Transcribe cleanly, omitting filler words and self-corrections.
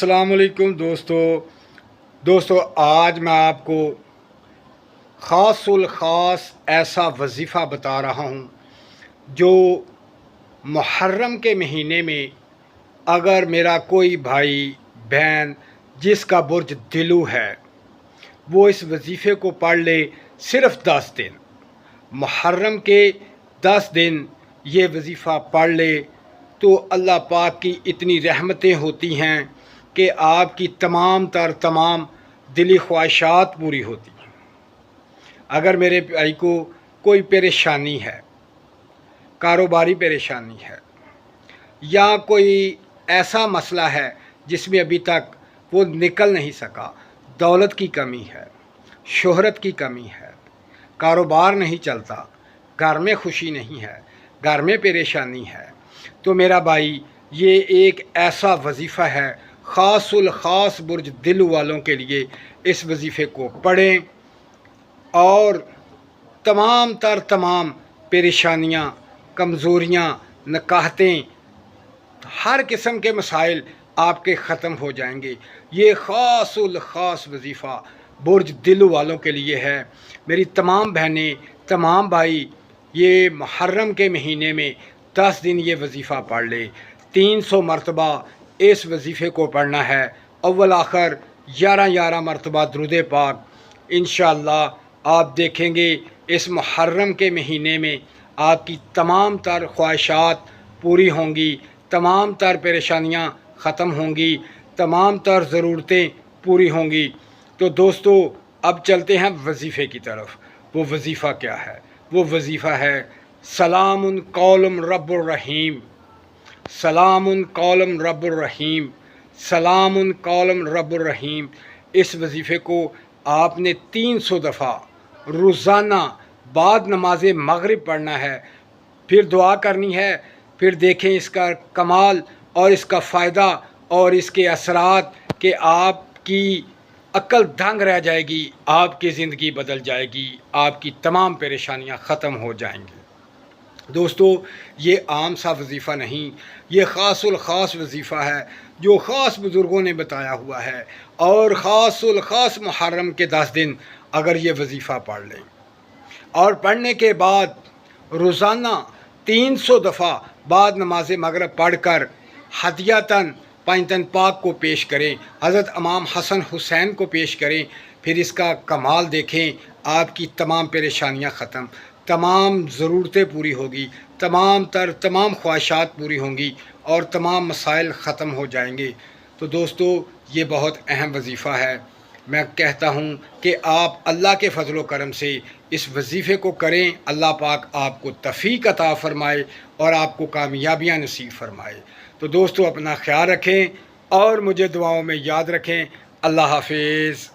अस्सलाम वालेकुम दोस्तों आज मैं आपको ख़ासुल ख़ास ऐसा वजीफ़ा बता रहा हूँ जो मुहर्रम के महीने में अगर मेरा कोई भाई बहन जिसका बुर्ज दिलू है वो इस वजीफ़े को पढ़ ले। सिर्फ़ 10 दिन, मुहर्रम के 10 दिन ये वजीफ़ा पढ़ ले तो अल्लाह पाक की इतनी रहमतें होती हैं कि आपकी तमाम दिली ख्वाहिशात पूरी होती हैं। अगर मेरे भाई को कोई परेशानी है, कारोबारी परेशानी है या कोई ऐसा मसला है जिसमें अभी तक वो निकल नहीं सका, दौलत की कमी है, शोहरत की कमी है, कारोबार नहीं चलता, घर में खुशी नहीं है, घर में परेशानी है, तो मेरा भाई ये एक ऐसा वजीफ़ा है ख़ासुल ख़ास बुर्ज दिल वालों के लिए। इस वजीफ़े को पढ़ें और तमाम परेशानियाँ, कमज़ोरियाँ, नकाहतें, हर किस्म के मसाइल आपके ख़त्म हो जाएंगे। ये ख़ासुल ख़ास वजीफ़ा बुर्ज दिल वालों के लिए है। मेरी तमाम बहनें, तमाम भाई ये मुहर्रम के महीने में 10 दिन ये वजीफ़ा पढ़ ले। 300 मरतबा इस वजीफ़े को पढ़ना है, अव्वल आखिर 11 मरतबा दुरूद पाक। इंशाअल्लाह आप देखेंगे इस मुहर्रम के महीने में आपकी तमाम तर ख्वाहिशात पूरी होंगी, तमाम तर परेशानियाँ ख़त्म होंगी, तमाम तर ज़रूरतें पूरी होंगी। तो दोस्तों अब चलते हैं वजीफ़े की तरफ। वो वजीफ़ा क्या है? वो वजीफ़ा है सलामुन कौलम रब्बुर रहीम, सलामुन कौलम रब्बुर रहीम, सलामुन कौलम रब्बुर रहीम। इस वजीफ़े को आपने 300 दफ़ा रोज़ाना बाद नमाज मगरिब पढ़ना है, फिर दुआ करनी है। फिर देखें इसका कमाल और इसका फ़ायदा और इसके असरात कि आपकी अक्ल दंग रह जाएगी, आपकी ज़िंदगी बदल जाएगी, आपकी तमाम परेशानियां ख़त्म हो जाएंगी। दोस्तों ये आम सा वजीफ़ा नहीं, ये ख़ासुल ख़ास वजीफ़ा है जो ख़ास बुज़ुर्गों ने बताया हुआ है। और ख़ासुल ख़ास मुहर्रम के 10 दिन अगर ये वजीफ़ा पढ़ लें और पढ़ने के बाद रोज़ाना 300 दफ़ा बाद नमाज मगरिब पढ़ कर हदियतन पैंतन पाक को पेश करें, हज़रत इमाम हसन हुसैन को पेश करें, फिर इसका कमाल देखें। आपकी तमाम परेशानियां ख़त्म, तमाम ज़रूरतें पूरी होगी, तमाम ख्वाहिशात पूरी होंगी और तमाम मसाइल ख़त्म हो जाएंगे। तो दोस्तों ये बहुत अहम वजीफ़ा है। मैं कहता हूँ कि आप अल्लाह के फ़ज़ल व करम से इस वजीफ़े को करें। अल्लाह पाक आपको तौफ़ीक़ अता फ़रमाए और आपको कामयाबियाँ नसीब फ़रमाए। तो दोस्तों अपना ख्याल रखें और मुझे दुआओं में याद रखें। अल्लाह हाफ़िज़।